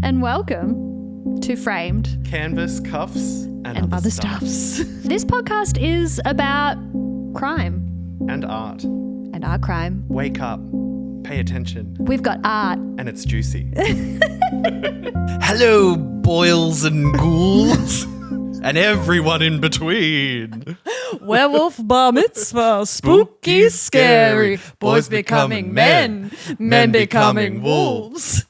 and welcome to Framed Canvas, cuffs, and other stuffs. This podcast is about crime. And art. And our crime. Wake up. Pay attention. We've got art. And it's juicy. Hello, boils and ghouls. And everyone in between. Werewolf bar mitzvah, spooky, scary. Boys becoming men, men becoming wolves.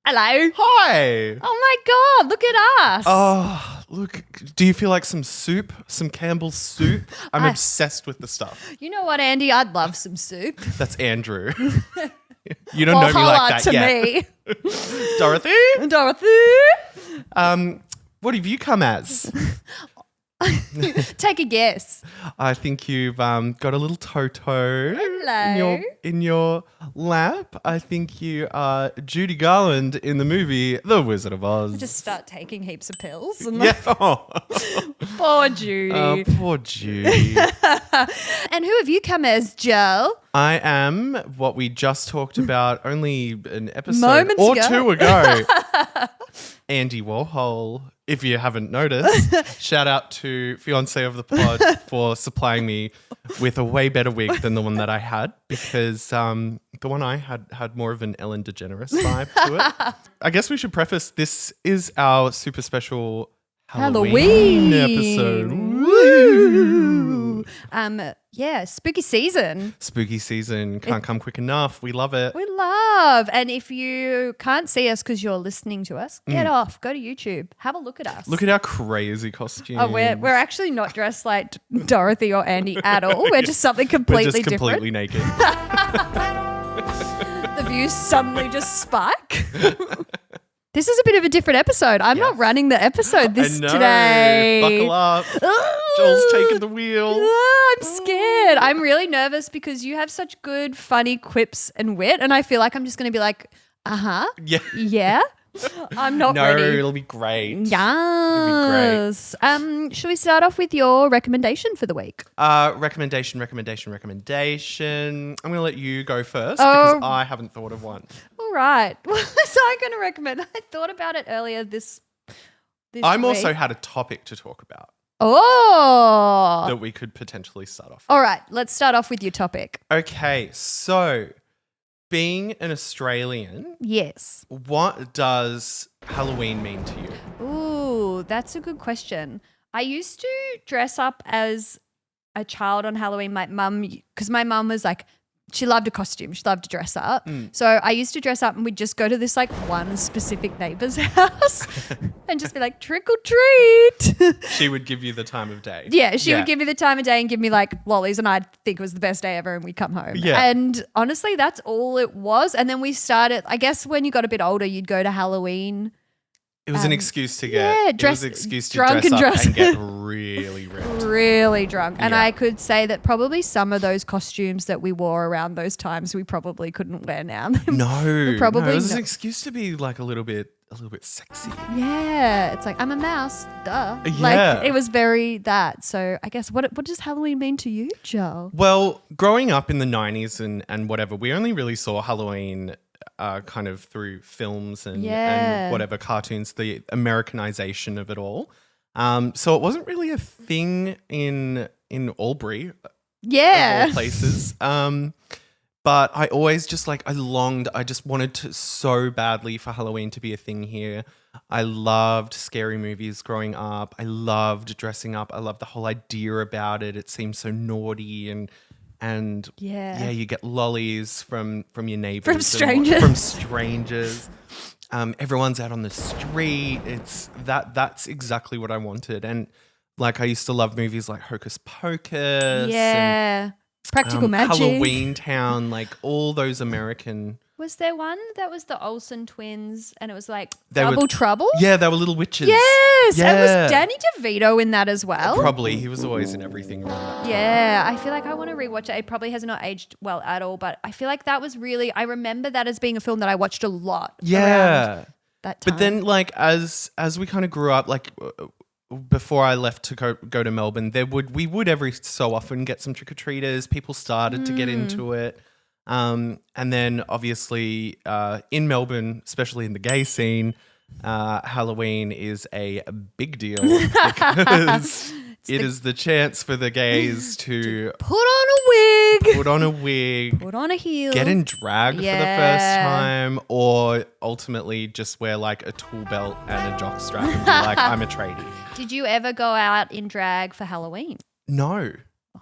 Hello. Hi. Oh my God, look at us. Oh, look. Do you feel like some soup? Some Campbell's soup? I'm obsessed with the stuff. You know what, Andy? I'd love some soup. That's Andrew. You don't know me like that to yet. Me. Dorothy? What have you come as? Take a guess. I think you've got a little Toto Hello. in your lap. I think you are Judy Garland in the movie The Wizard of Oz. Just start taking heaps of pills. And Yeah. Oh. Poor Judy. Oh, poor Judy. And who have you come as, Joe? I am what we just talked about only an episode Moments or ago. two ago. Andy Warhol, if you haven't noticed. Shout out to fiance of the pod for supplying me with a way better wig than the one that I had, because the one I had more of an Ellen DeGeneres vibe to it. I guess we should preface, this is our super special Halloween episode. Woo! Yeah, spooky season. Spooky season can't come quick enough. We love it. We love. And if you can't see us because you're listening to us, get off. Go to YouTube. Have a look at us. Look at our crazy costume. Oh, we're actually not dressed like Dorothy or Andy at all. We're just something completely We're just different. completely naked. The views suddenly just spike. This is a bit of a different episode. I'm not running the episode I know. today. Buckle up. Joel's taking the wheel. I'm scared. I'm really nervous because you have such good, funny quips and wit, and I feel like I'm just going to be like, Yeah. yeah. I'm not No, ready. it'll be great. Yes. Should we start off with your recommendation for the week? Recommendation. I'm going to let you go first because I haven't thought of one. All right. What was I going to recommend? I thought about it earlier this I'm week. also had a topic to talk about that we could potentially start off with. All right. Let's start off with your topic. Okay, so being an Australian, Yes. what does Halloween mean to you? Ooh, that's a good question. I used to dress up as a child on Halloween. Because my mum was like, she loved a costume. She loved to dress up. So I used to dress up and we'd just go to this like one specific neighbour's house and just be like, trick or treat. She would give you the time of day. Yeah, she would give me the time of day and give me like lollies, and I'd think it was the best day ever, and we'd come home. Yeah. And honestly, that's all it was. And then we started, I guess when you got a bit older, you'd go to Halloween. It was an excuse to get it was an excuse to drunk dress and up dress. and get really ripped. Really drunk. And Yeah. I could say that probably some of those costumes that we wore around those times we probably couldn't wear now. No, Probably it was an not. excuse to be like a little bit sexy. Yeah. It's like, I'm a mouse. Duh. Yeah. Like it was very that. So I guess what does Halloween mean to you, Joel? Well, growing up in the 90s and whatever, we only really saw Halloween kind of through films and whatever cartoons, the Americanization of it all. So it wasn't really a thing in Albury, of all places. But I always just I just wanted to so badly for Halloween to be a thing here. I loved scary movies growing up. I loved dressing up. I loved the whole idea about it. It seemed so naughty and you get lollies from your neighbors. From strangers. Everyone's out on the street. That's exactly what I wanted. And like I used to love movies like Hocus Pocus. Yeah. Practical Magic. Halloween Town, like all those American. Was there one that was the Olsen twins and it was like They were- Double Trouble? Yeah, they were little witches. Yes. Yeah. And was Danny DeVito in that as well? Probably. He was always in everything around that. Yeah. I feel like I want to rewatch it. It probably has not aged well at all, but I feel like that was really, I remember that as being a film that I watched a lot. Yeah. Around that time. But then like as we kind of grew up, like before I left to go to Melbourne, we would every so often get some trick-or-treaters. People started to get into it. And then obviously in Melbourne, especially in the gay scene, Halloween is a big deal because it is the chance for the gays to Put on a wig. put on a wig, Put on a heel. get in drag for the first time, or ultimately just wear like a tool belt and a jock strap and be like, I'm a tradie. Did you ever go out in drag for Halloween? No.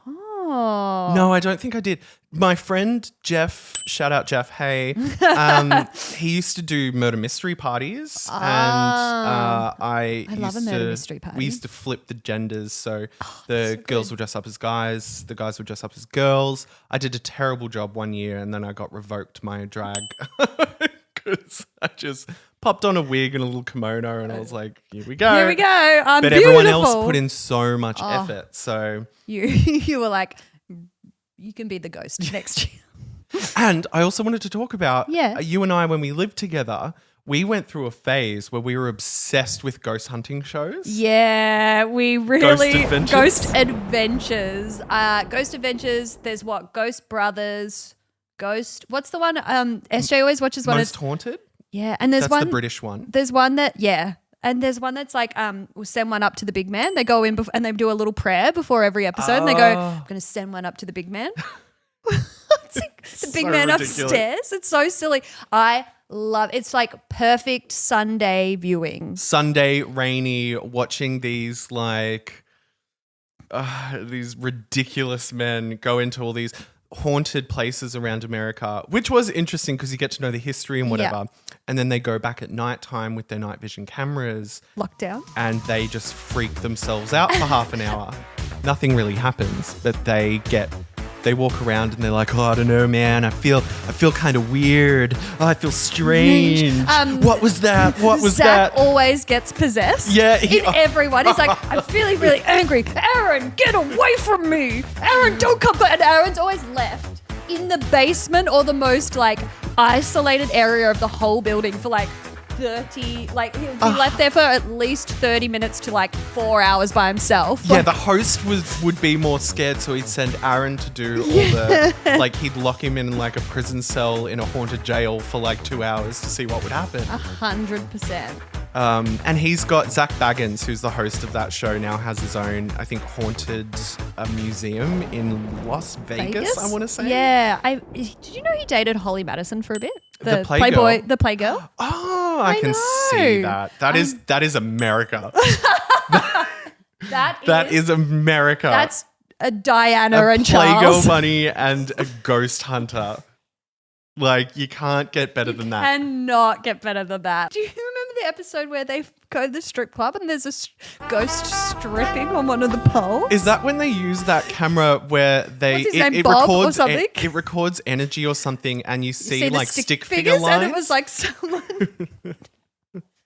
Oh. No, I don't think I did. My friend Jeff, shout out Jeff, hey, he used to do murder mystery parties, and I love a used murder to- mystery party. We used to flip the genders, so the girls would dress up as guys, the guys would dress up as girls. I did a terrible job one year, and then I got revoked my drag because I just popped on a wig and a little kimono, and I was like, "Here we go, Here we go. I'm But beautiful. everyone else put in so much effort, so. You were like, you can be the ghost next year. And I also wanted to talk about Yeah. you and I, when we lived together, we went through a phase where we were obsessed with ghost hunting shows. Yeah, we really Adventures. Ghost Adventures. Ghost Adventures. There's what? Ghost Brothers. Ghost. What's the one? SJ always watches one. Most Haunted? Yeah, and there's That's one. the British one. There's one that and the's one that's like we'll send one up to the big man. They go in and they do a little prayer before every episode, and they go, "I'm going to send one up to the big man." It's like the big so man ridiculous. upstairs. It's so silly. I love. It's like perfect Sunday viewing. Sunday, rainy, watching these these ridiculous men go into all these haunted places around America, which was interesting because you get to know the history and whatever. Yeah. And then they go back at nighttime with their night vision cameras. Lockdown. And they just freak themselves out for half an hour. Nothing really happens, but they walk around and they're like, oh, I don't know, man. I feel kind of weird. Oh, I feel strange. What was that? What was Zach that? always gets possessed. Yeah, everyone. He's like, I'm feeling really angry. Aaron, get away from me. Aaron, don't come back. And Aaron's always left in the basement or the most like isolated area of the whole building for like 30, like he'll be left there for at least 30 minutes to like 4 hours by himself. Yeah, Like, the host would be more scared, so he'd send Aaron to do all the, like he'd lock him in like a prison cell in a haunted jail for like 2 hours to see what would happen. 100%. And he's got Zach Baggins, who's the host of that show, now has his own, I think, haunted museum in Las Vegas, I want to say. Yeah. Did you know he dated Holly Madison for a bit? The Playgirl? Playboy, the Playgirl. Oh, I can know. see that. That is America. That is America. That's a Diana and Playgirl Charles. bunny and a ghost hunter. Like, you can't get better than that. Cannot get better than that. Do you remember the episode where they go to the strip club and there's a ghost stripping on one of the poles? Is that when they use that camera where they What's his name, Bob or records something? it records energy or something, and you see the like stick figure figures lines? and it was like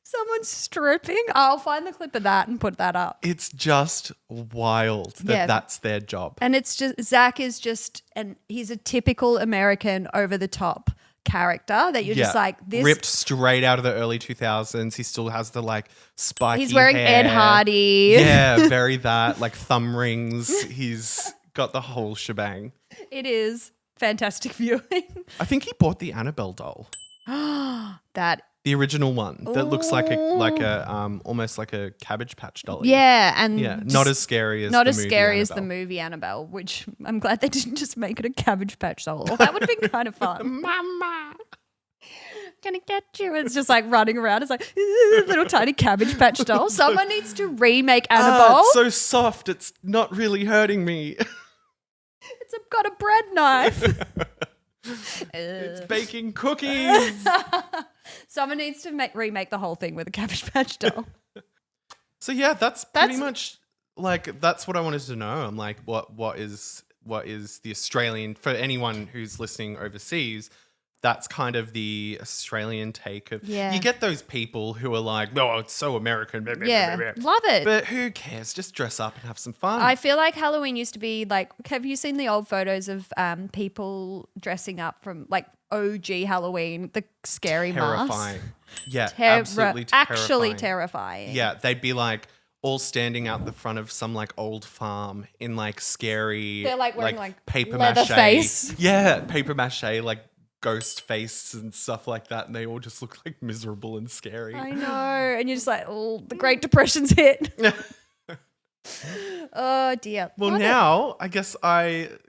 someone stripping. I'll find the clip of that and put that up. It's just wild that Yeah. that's their job. And it's just Zach is just and he's a typical American over the top character that you're just like this. ripped straight out of the early 2000s. He still has the like spiky He's wearing hair. Ed Hardy. Yeah, very that, like thumb rings. He's got the whole shebang. It is fantastic viewing. I think he bought the Annabelle doll. That The original one that looks like a almost like a Cabbage Patch doll. yeah, and Yeah, just not as scary as not the as movie scary as the Annabelle. movie Annabelle, which I'm glad they didn't just make it a Cabbage Patch doll. That would have been kind of fun. Mama. Gonna get you. It's just like running around. It's like little tiny Cabbage Patch doll. Someone needs to remake Annabelle. It's so soft. It's not really hurting me. It's got a bread knife. It's baking cookies. Someone needs to remake the whole thing with a Cabbage Patch doll. So yeah, that's pretty much like that's what I wanted to know. I'm like, what is the Australian, for anyone who's listening overseas? That's kind of the Australian take of you get those people who are like, oh, it's so American. Blah, blah, Yeah, blah, blah. love it. But who cares? Just dress up and have some fun. I feel like Halloween used to be like, have you seen the old photos of people dressing up from like OG Halloween, the scary terrifying. mask? Yeah, absolutely terrifying. Actually terrifying. Yeah, they'd be like all standing out the front of some like old farm in like scary. They're like wearing like paper leather mache. face. Yeah, paper mache like ghost face and stuff like that, and they all just look like miserable and scary. I know. And you're just like, oh, the Great Depression's hit. Oh dear. Well, now I guess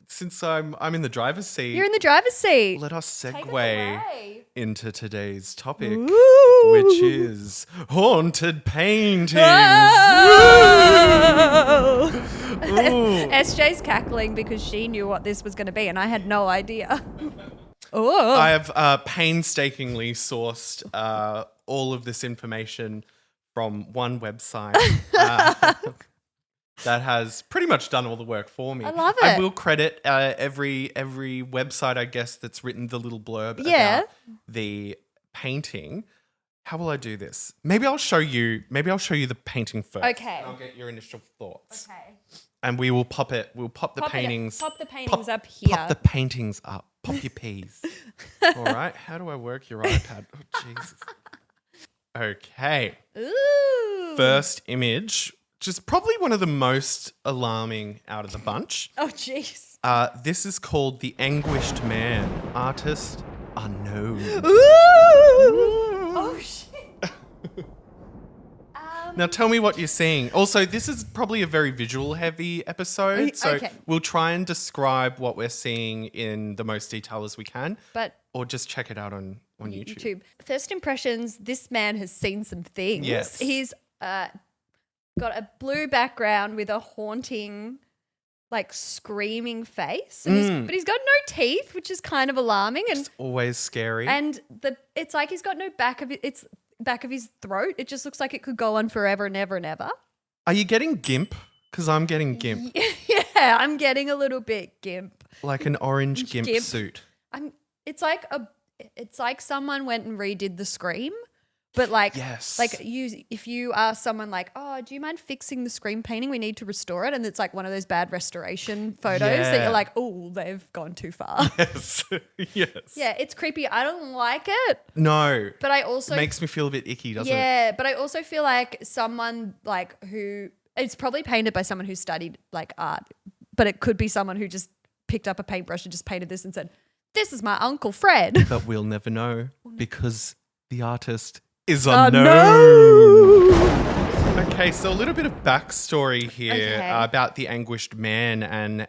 since I'm in the driver's seat. You're in the driver's seat. Let us Take us segue away. into today's topic, Ooh. which is haunted paintings. Oh. Ooh. SJ's cackling because she knew what this was going to be, and I had no idea. Oh. I have painstakingly sourced all of this information from one website that has pretty much done all the work for me. I love it. I will credit every website, I guess, that's written the little blurb about the painting. How will I do this? Maybe I'll show you the painting first. Okay. And I'll get your initial thoughts. Okay. And we will pop it. We'll pop the paintings. Pop the paintings up here. Pop the paintings up. Pop your peas. All right. How do I work your iPad? Oh, Jesus. Okay. Ooh. First image, which is probably one of the most alarming out of the bunch. Oh, jeez. This is called The Anguished Man. Artist unknown. Ooh. Oh, shit. Now tell me what you're seeing. Also, this is probably a very visual heavy episode, so we'll try and describe what we're seeing in the most detail as we can. Or just check it out on YouTube. First impressions, this man has seen some things. Yes. He's got a blue background with a haunting, like screaming face. And but he's got no teeth, which is kind of alarming. And it's always scary. And it's like he's got no back of it. It's back of his throat. It just looks like it could go on forever and ever and ever. Are you getting GIMP? Because I'm getting GIMP. Yeah, I'm getting a little bit GIMP. Like an orange GIMP suit. It's like someone went and redid the Scream, but like, if you ask someone like, oh, do you mind fixing the Scream painting? We need to restore it. And it's like one of those bad restoration photos that you're like, oh, they've gone too far. Yes. Yes. Yeah, it's creepy. I don't like it. No. But I also. It makes me feel a bit icky, doesn't it? Yeah, but I also feel like someone like it's probably painted by someone who studied like art, but it could be someone who just picked up a paintbrush and just painted this and said, this is my Uncle Fred. But we'll never know because the artist is unknown. Okay, so a little bit of backstory here about the Anguished Man and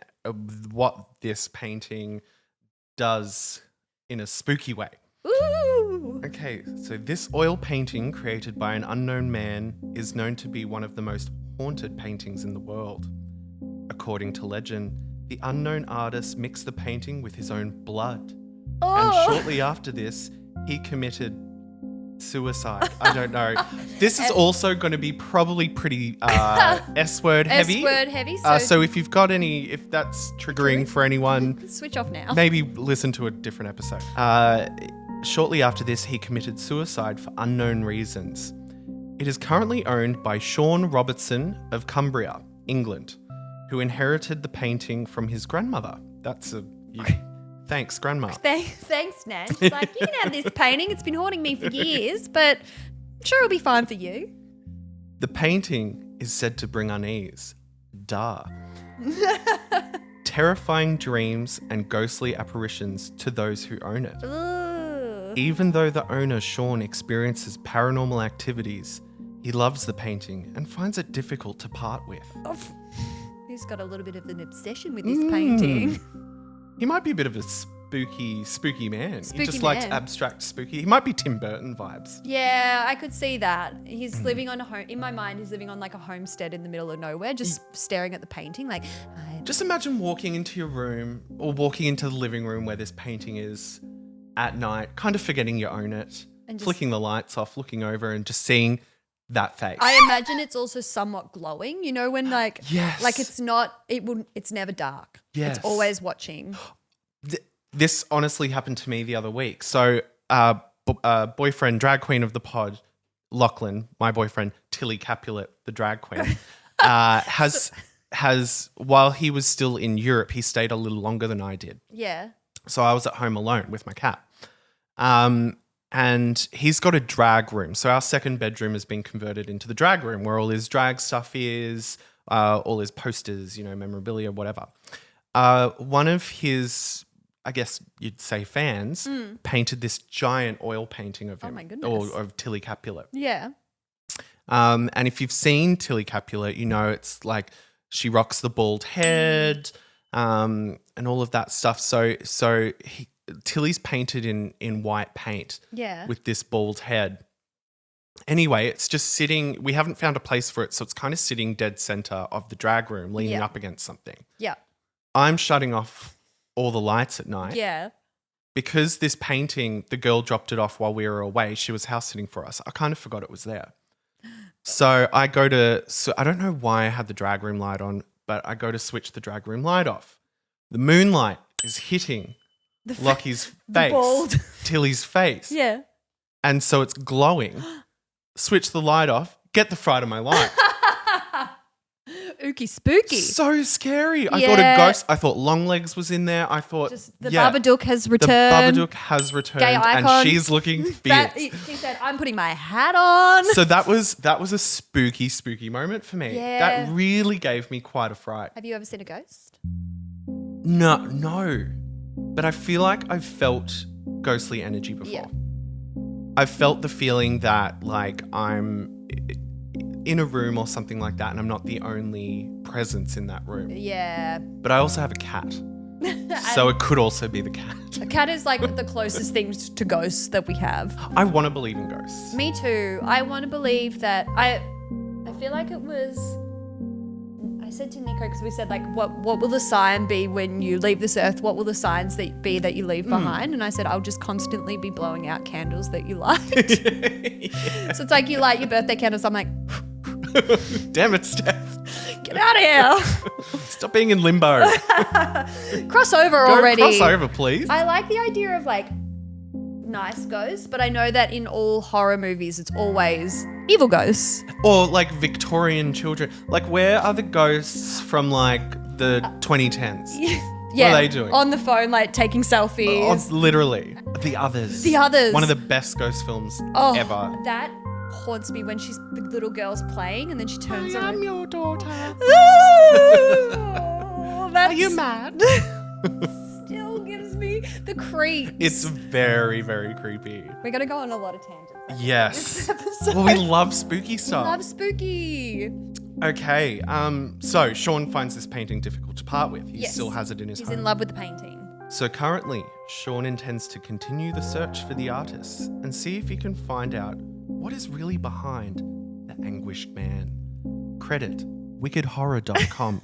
what this painting does in a spooky way. Ooh. Okay, so this oil painting created by an unknown man is known to be one of the most haunted paintings in the world. According to legend, the unknown artist mixed the painting with his own blood. Oh. And shortly after this, he committed suicide. I don't know. This is also going to be probably pretty S-word heavy. S-word heavy. So if you've got if that's triggering for anyone, switch off now. Maybe listen to a different episode. Shortly after this, he committed suicide for unknown reasons. It is currently owned by Sean Robertson of Cumbria, England, who inherited the painting from his grandmother. Thanks, Grandma. Thanks, Nan. She's like, you can have this painting. It's been haunting me for years, but I'm sure it'll be fine for you. The painting is said to bring unease. Duh. Terrifying dreams and ghostly apparitions to those who own it. Ugh. Even though the owner, Sean, experiences paranormal activities, he loves the painting and finds it difficult to part with. He's got a little bit of an obsession with this painting. He might be a bit of a spooky man. He just likes abstract spooky. He might be Tim Burton vibes. Yeah, I could see that. He's living on in my mind, he's living on like a homestead in the middle of nowhere, just staring at the painting. Like, just imagine walking into your room or walking into the living room where this painting is at night, kind of forgetting you own it, and flicking the lights off, looking over and just seeing that face. I imagine it's also somewhat glowing, you know, when like it's never dark. Yes. It's always watching. This honestly happened to me the other week. So boyfriend, drag queen of the pod, Lachlan, my boyfriend, Tilly Capulet, the drag queen, has while he was still in Europe, he stayed a little longer than I did. Yeah. So I was at home alone with my cat. And he's got a drag room. So our second bedroom has been converted into the drag room where all his drag stuff is, all his posters, memorabilia, whatever. One of his I guess you'd say fans, painted this giant oil painting of him. Oh my goodness. Or of Tilly Capulet. Yeah. And if you've seen Tilly Capulet, you know it's like she rocks the bald head and all of that stuff. So Tilly's painted in white paint with this bald head. Anyway, it's just sitting. We haven't found a place for it, so it's kind of sitting dead center of the drag room, leaning up against something. Yeah. I'm shutting off all the lights at night. Yeah. Because this painting, the girl dropped it off while we were away. She was house sitting for us. I kind of forgot it was there. So I don't know why I had the drag room light on, but I go to switch the drag room light off. The moonlight is hitting Lockie's face, Tilly's face. Yeah. And so it's glowing. Switch the light off, get the fright of my life. Ookie spooky. So scary. I thought a ghost. I thought Longlegs was in there. I thought the Babadook has returned. The Babadook has returned. Gay icon. And she's looking fierce. She said, I'm putting my hat on. So that was a spooky moment for me. Yeah. That really gave me quite a fright. Have you ever seen a ghost? No. But I feel like I've felt ghostly energy before. Yeah. I've felt the feeling that like I'm in a room or something like that and I'm not the only presence in that room. Yeah. But I also have a cat. So it could also be the cat. A cat is like the closest thing to ghosts that we have. I want to believe in ghosts. Me too. I want to believe that I feel like it was, I said to Nico, because we said like, what will the sign be when you leave this earth? What will the signs be that you leave behind? And I said, I'll just constantly be blowing out candles that you light. Yeah. So it's like you light your birthday candles. I'm like, damn it, Steph. get out of here. Stop being in limbo. Crossover already. Cross over, please. I like the idea of like nice ghosts, but I know that in all horror movies, it's always evil ghosts. Or like Victorian children. Like where are the ghosts from like the 2010s? Yeah. What are they doing? On the phone, like taking selfies. Oh, literally. The Others. The Others. One of the best ghost films ever. That haunts me when the little girl's playing and then she turns around. I'm your daughter. Are you mad? Still gives me the creeps. It's very, very creepy. We're going to go on a lot of tangents. Yes. Well, we love spooky stuff. We love spooky. Okay. So Sean finds this painting difficult to part with. He still has it in his home. He's in love with the painting. So currently, Sean intends to continue the search for the artist and see if he can find out what is really behind the anguished man. Credit wickedhorror.com.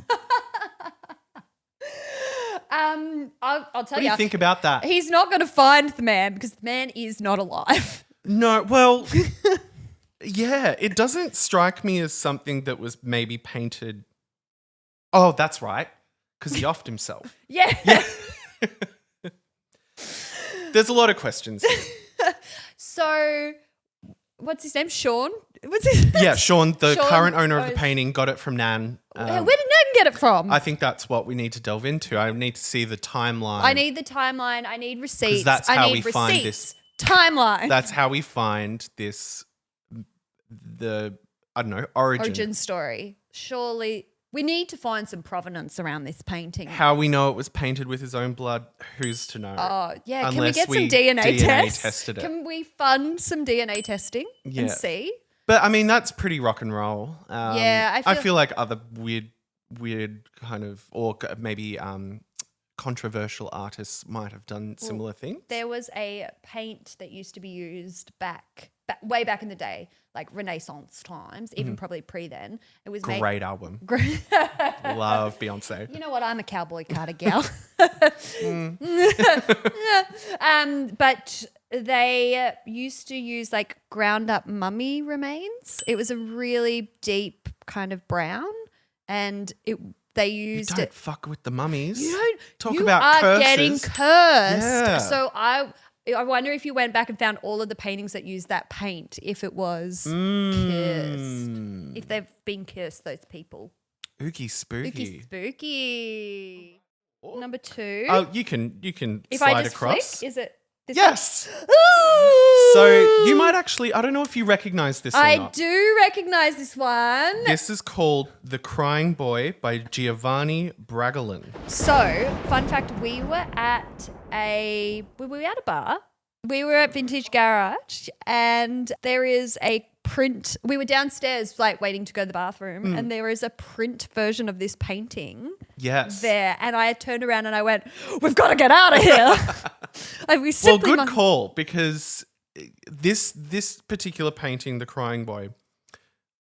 I'll tell What do you think about that? He's not going to find the man because the man is not alive. No, well, yeah, it doesn't strike me as something that was maybe painted. Oh, that's right, because he offed himself. Yeah. There's a lot of questions here. So, what's his name? Sean? What's his name? Yeah, Sean, the Sean current owner of the painting, got it from Nan. Where did Nan get it from? I think that's what we need to delve into. I need to see the timeline. I need the timeline. I need receipts. That's how we find this timeline. That's how we find this. Origin story. Surely we need to find some provenance around this painting. How we know it was painted with his own blood, who's to know? Oh, yeah. Unless Can we get some DNA tests? Tested it. Can we fund some DNA testing and see? But I mean, that's pretty rock and roll. I feel like other weird kind of, or maybe controversial artists might have done similar things. There was a paint that used to be used way back in the day, like Renaissance times, even probably pre then. It was great album. Love Beyonce. You know what? I'm a cowboy Carter gal. But they used to use like ground up mummy remains. It was a really deep kind of brown, and they used you don't fuck with the mummies. You don't talk about curses. Getting cursed. Yeah. So I wonder if you went back and found all of the paintings that used that paint, if it was cursed, if they've been cursed, those people. Ookie spooky. Ookie spooky. Oh. Number 2. Oh, you can if slide I just across. Flick, is it? Yes. Ooh. So you might actually, I don't know if you recognize this or not. I do recognize this one. This is called The Crying Boy by Giovanni Bragolin. So, fun fact, we were at we were at a bar. We were at Vintage Garage and there is a print. We were downstairs like waiting to go to the bathroom and there is a print version of this painting there. And I turned around and I went, we've got to get out of here. Good call, because this particular painting, The Crying Boy,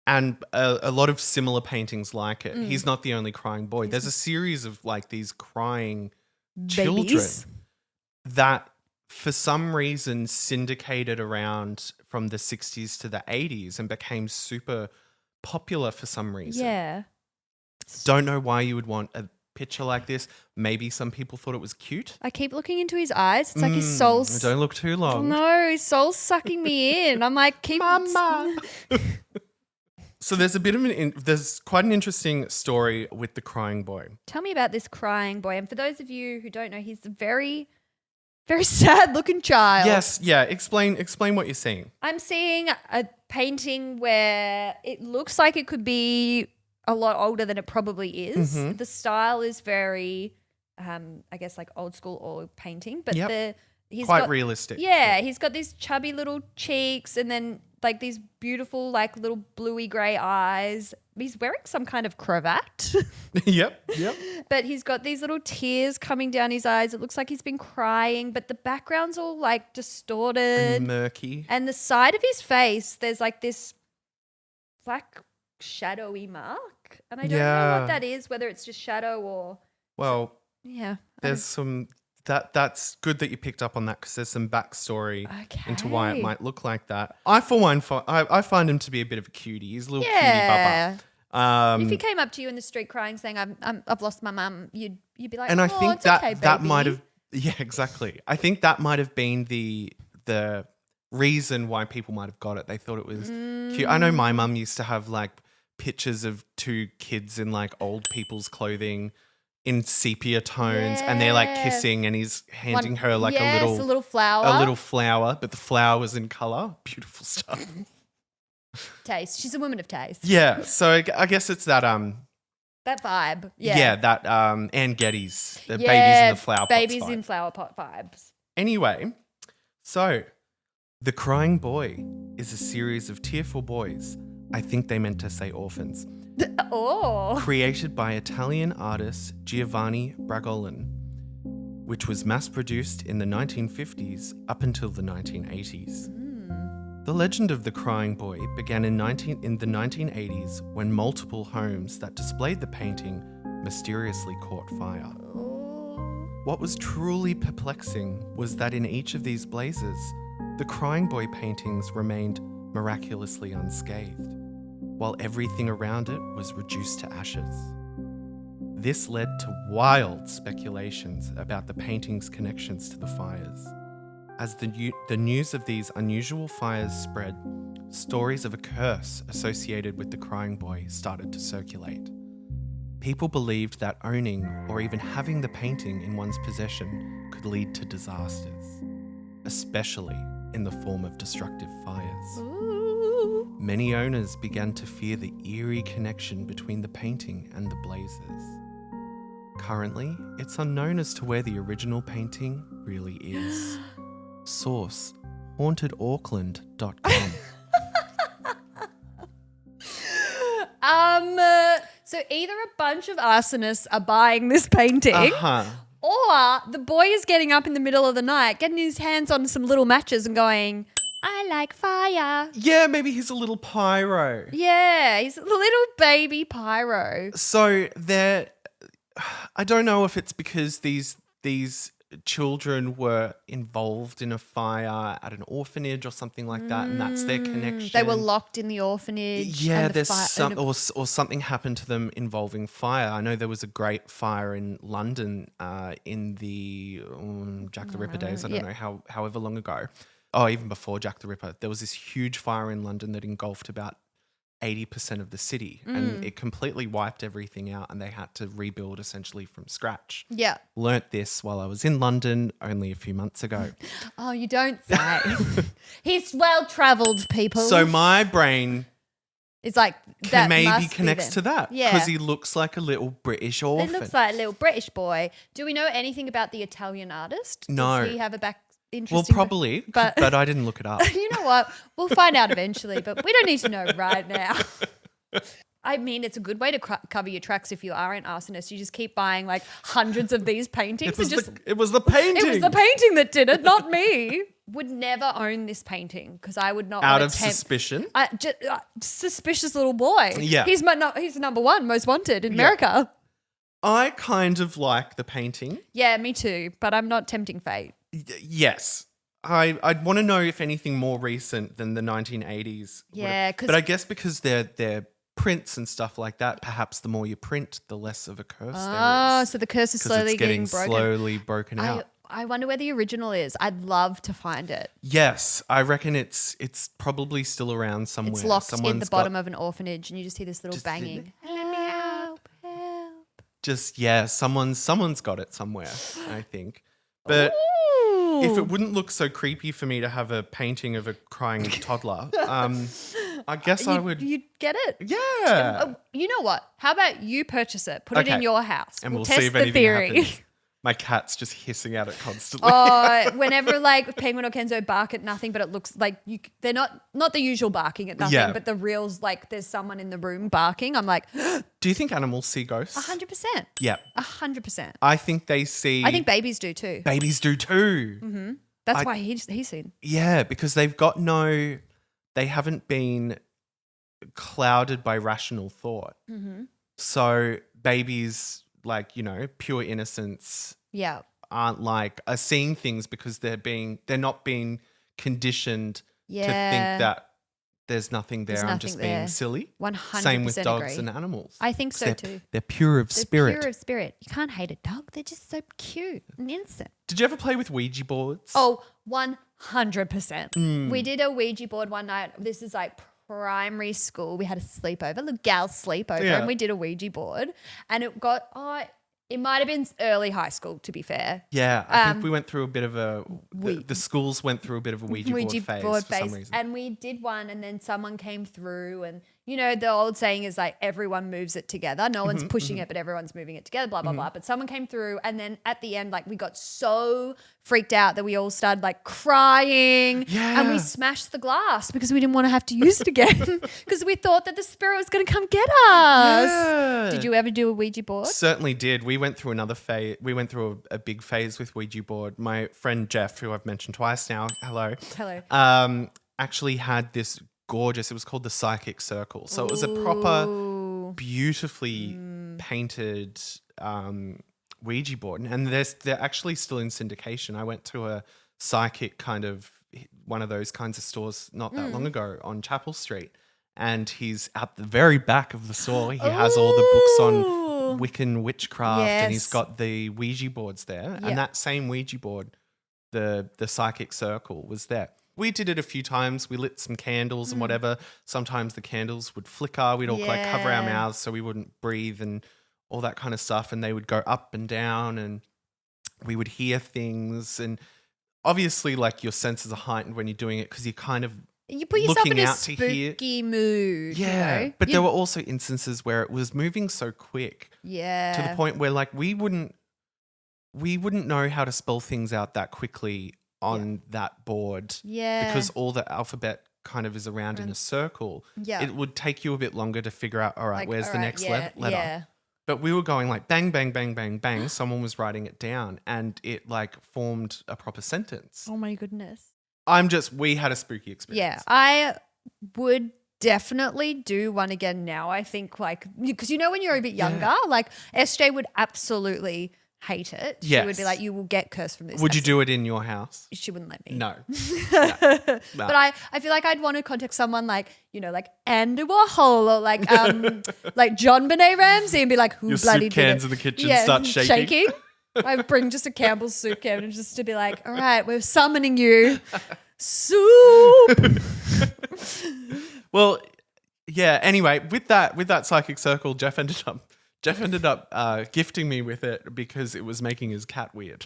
and a lot of similar paintings like it, he's not the only crying boy. There's a series of like these crying children that for some reason syndicated around from the 60s to the 80s and became super popular for some reason. Yeah. Don't know why you would want a picture like this. Maybe some people thought it was cute. I keep looking into his eyes. It's like his soul's... Don't look too long. No, his soul's sucking me in. I'm like, keep... Mama. So there's there's quite an interesting story with the crying boy. Tell me about this crying boy. And for those of you who don't know, he's a very, very sad looking child. Yes, yeah. Explain what you're seeing. I'm seeing a painting where it looks like it could be a lot older than it probably is. The style is very, I guess, like old school oil painting, but he's quite realistic. Yeah, he's got these chubby little cheeks and then like these beautiful like little bluey grey eyes. He's wearing some kind of cravat. Yep. But he's got these little tears coming down his eyes. It looks like he's been crying, but the background's all like distorted. And murky. And the side of his face, there's like this black shadowy mark. And I don't know what that is, whether it's just shadow or... Well, there's some... That's good that you picked up on that, because there's some backstory into why it might look like that. I, for one, I find him to be a bit of a cutie. He's a little cutie bubba. If he came up to you in the street crying, saying I've lost my mum, you'd be like, and I think it's okay, that baby. might have exactly. I think that might have been the reason why people might have got it. They thought it was cute. I know my mum used to have like pictures of two kids in like old people's clothing in sepia tones, and they're like kissing, and he's handing her like a little flower, but the flower was in color. Beautiful stuff. Taste. She's a woman of taste. Yeah. So I guess it's that that vibe. Yeah. That Ann Getty's the babies in the flower pots. Babies vibe. in flower pot vibes. Anyway, so The Crying Boy is a series of tearful boys. I think they meant to say orphans. Created by Italian artist Giovanni Bragolin, which was mass-produced in the 1950s up until the 1980s. The legend of the Crying Boy began in the 1980s when multiple homes that displayed the painting mysteriously caught fire. What was truly perplexing was that in each of these blazes, the Crying Boy paintings remained miraculously unscathed, while everything around it was reduced to ashes. This led to wild speculations about the painting's connections to the fires. As the news of these unusual fires spread, stories of a curse associated with the Crying Boy started to circulate. People believed that owning or even having the painting in one's possession could lead to disasters, especially in the form of destructive fires. Many owners began to fear the eerie connection between the painting and the blazes. Currently, it's unknown as to where the original painting really is. Source: hauntedauckland.com. So either a bunch of arsonists are buying this painting, or the boy is getting up in the middle of the night, getting his hands on some little matches and going, I like fire. Yeah, maybe he's a little pyro. Yeah, he's a little baby pyro. So I don't know if it's because these children were involved in a fire at an orphanage or something like that, and that's their connection. They were locked in the orphanage. Yeah, there's or something happened to them involving fire. I know there was a great fire in London in the Jack the Ripper days. I don't know however long ago. Oh, even before Jack the Ripper, there was this huge fire in London that engulfed about 80% of the city, and it completely wiped everything out, and they had to rebuild essentially from scratch. Yeah. Learnt this while I was in London only a few months ago. Oh, you don't say. He's well-travelled, people. So my brain It's like that maybe must connects be to that. Yeah. Because he looks like a little British orphan. It looks like a little British boy. Do we know anything about the Italian artist? No. Does he have a Well, interesting... probably, but but I didn't look it up. You know what? We'll find out eventually, but we don't need to know right now. I mean, it's a good way to cover your tracks if you are an arsonist. You just keep buying like hundreds of these paintings. It was the painting. It was the painting that did it, not me. Would never own this painting because I would not Out want of to tempt. suspicion? Suspicious little boy. Yeah. He's number one most wanted in America. I kind of like the painting. Yeah, me too. But I'm not tempting fate. Yes. I'd want to know if anything more recent than the 1980s. Yeah, but I guess because they're prints and stuff like that, perhaps the more you print, the less of a curse there is. So the curse is 'Cause slowly it's getting broken. slowly broken out. I wonder where the original is. I'd love to find it. Yes, I reckon it's probably still around somewhere. It's locked in the Someone's bottom of an orphanage, and you just hear this little Just banging. let me Help! someone's got it somewhere, I think. But Ooh. if it wouldn't look so creepy for me to have a painting of a crying toddler, I guess I would. You'd get it. Yeah. You know what? How about you purchase it, put it in Okay. your house, And we'll test see if the anything theory. happens. My cat's just hissing at it constantly. Whenever like Penguin or Kenzo bark at nothing, but it looks like they're not the usual barking at nothing, Yeah. but the reals like there's someone in the room barking. I'm like, Do you think animals see ghosts? 100%. Yeah. 100%. I think they see. I think babies do too. babies do too. That's why he's seen. Yeah, because they haven't been clouded by rational thought. So babies, like, pure innocence Yeah. are seeing things because they're not being conditioned to think Yeah. that there's nothing there. There's I'm nothing just there. being silly. 100% Same with dogs agree. and animals. I think so They're- too. They're pure of They're spirit. pure of spirit. You can't hate a dog. They're just so cute and innocent. Did you ever play with Ouija boards? Oh, 100%. We did a Ouija board one night. This is like primary school. We had a sleepover, little gal sleepover, Yeah. and we did a Ouija board. And it got, it might have been early high school, to be fair. Yeah, I think we went through a bit of the schools went through a bit of a Ouija board phase for some reason. And we did one, and then someone came through, and the old saying is like everyone moves it together. No one's pushing it, but everyone's moving it together, blah, blah, blah. But someone came through, and then at the end, like we got so freaked out that we all started like crying. Yeah. And we smashed the glass because we didn't want to have to use it again because we thought that the spirit was going to come get us. Yeah. Did you ever do a Ouija board? Certainly did. We went through another phase. We went through a big phase with Ouija board. My friend Jeff, who I've mentioned twice now, hello, actually had this gorgeous. It was called the Psychic Circle. So it was a proper, beautifully painted Ouija board, and they're actually still in syndication. I went to a psychic kind of one of those kinds of stores not that long ago on Chapel Street, and he's at the very back of the store. He has all the books on Wiccan witchcraft, and he's Yes. got the Ouija boards there. Yeah. And that same Ouija board, the Psychic Circle, was there. We did it a few times. We lit some candles and whatever. Sometimes the candles would flicker. We'd all like cover our Yeah. mouths so we wouldn't breathe and all that kind of stuff. And they would go up and down, and we would hear things. And obviously, like, your senses are heightened when you're doing it because you're kind of You put yourself looking in a out to hear. spooky mood. But there were also instances where it was moving so quick to the point where, like, we wouldn't know how to spell things out that quickly on that board. Because all the alphabet kind of is around in a circle. It would take you a bit longer to figure out, all right, Like, where's all the right, next yeah, letter? yeah. But we were going like bang, bang, bang, bang, bang. Someone was writing it down, and it like formed a proper sentence. Oh my goodness. We had a spooky experience. Yeah, I would definitely do one again now. I think like, because when you're a bit younger, like SJ would absolutely hate it. She would be Yes. like, you will get cursed from this. Would you do it in your house? She wouldn't let me. No. But I feel like I'd want to contact someone like, like Andy Warhol or like like John Benet Ramsey and be like, who Your bloody soup did cans it? in the kitchen start shaking. I would bring just a Campbell's soup can and just to be like, all right, we're summoning you. Soup. Well, yeah. Anyway, with that psychic circle, Jeff ended up gifting me with it because it was making his cat weird.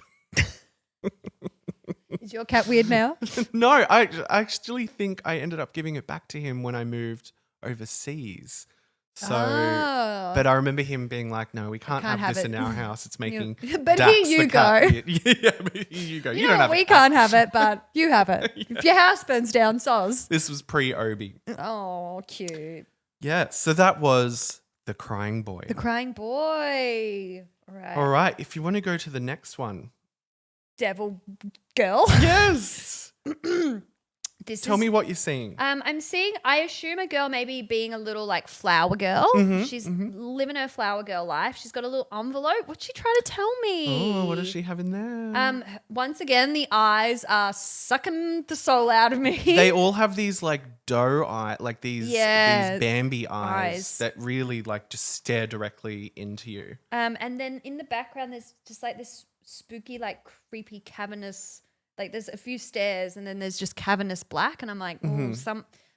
Is your cat weird now? No, I actually think I ended up giving it back to him when I moved overseas. So, Oh. but I remember him being like, "No, we can't have this it. in our house. It's making." But Dax here you the cat go. weird." Yeah, but here you go. You don't know have what? a We cat. can't have it, but you have it. If your house burns down, soz. This was pre-Obi. Oh, cute. Yeah. So that was the crying boy. The crying boy. All right. If you want to go to the next one. Devil girl. Yes. Tell me what you're seeing. I'm seeing, I assume a girl maybe being a little like flower girl. She's living her flower girl life. She's got a little envelope. What's she trying to tell me? Oh, what does she have in there? Once again, the eyes are sucking the soul out of me. They all have these like doe eye, like these Bambi eyes that really like just stare directly into you. And then in the background, there's just like this spooky, like creepy, cavernous. Like there's a few stairs and then there's just cavernous black. And I'm like,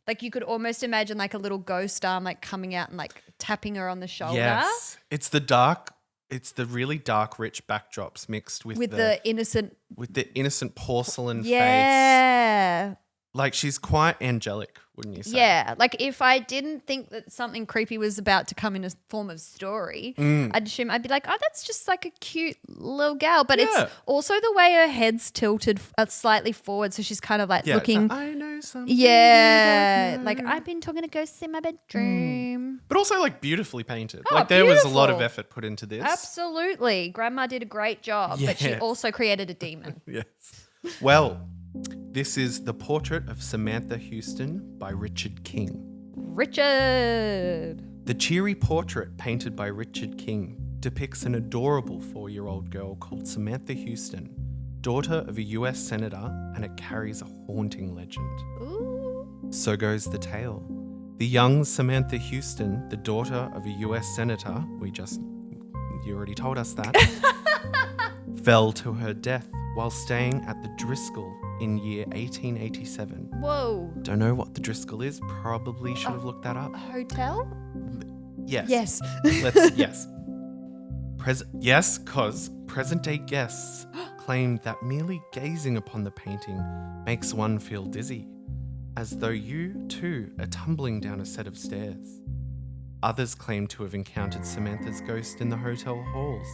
like you could almost imagine like a little ghost arm like coming out and like tapping her on the shoulder. Yes. It's the really dark, rich backdrops mixed with the innocent porcelain face. Yeah. Like she's quite angelic, wouldn't you say? Yeah. Like if I didn't think that something creepy was about to come in a form of story, I'd be like, oh, that's just like a cute little gal. But it's also the way her head's tilted slightly forward. So she's kind of like looking. Like, I know something. Yeah. Like I've been talking to ghosts in my bedroom. But also like beautifully painted. Oh, like there was a lot of effort put into this. Absolutely. Grandma did a great job, but she also created a demon. Yes. Well, this is The Portrait of Samantha Houston by Richard King. Richard. The cheery portrait painted by Richard King depicts an adorable 4-year-old girl called Samantha Houston, daughter of a US senator, and it carries a haunting legend. Ooh. So goes the tale. The young Samantha Houston, the daughter of a US senator, you already told us that, fell to her death while staying at the Driscoll in year 1887. Whoa. Don't know what the Driscoll is. Probably should have looked that up. A hotel? Yes. Yes. Yes. Yes, because present-day guests claim that merely gazing upon the painting makes one feel dizzy, as though you, too, are tumbling down a set of stairs. Others claim to have encountered Samantha's ghost in the hotel halls,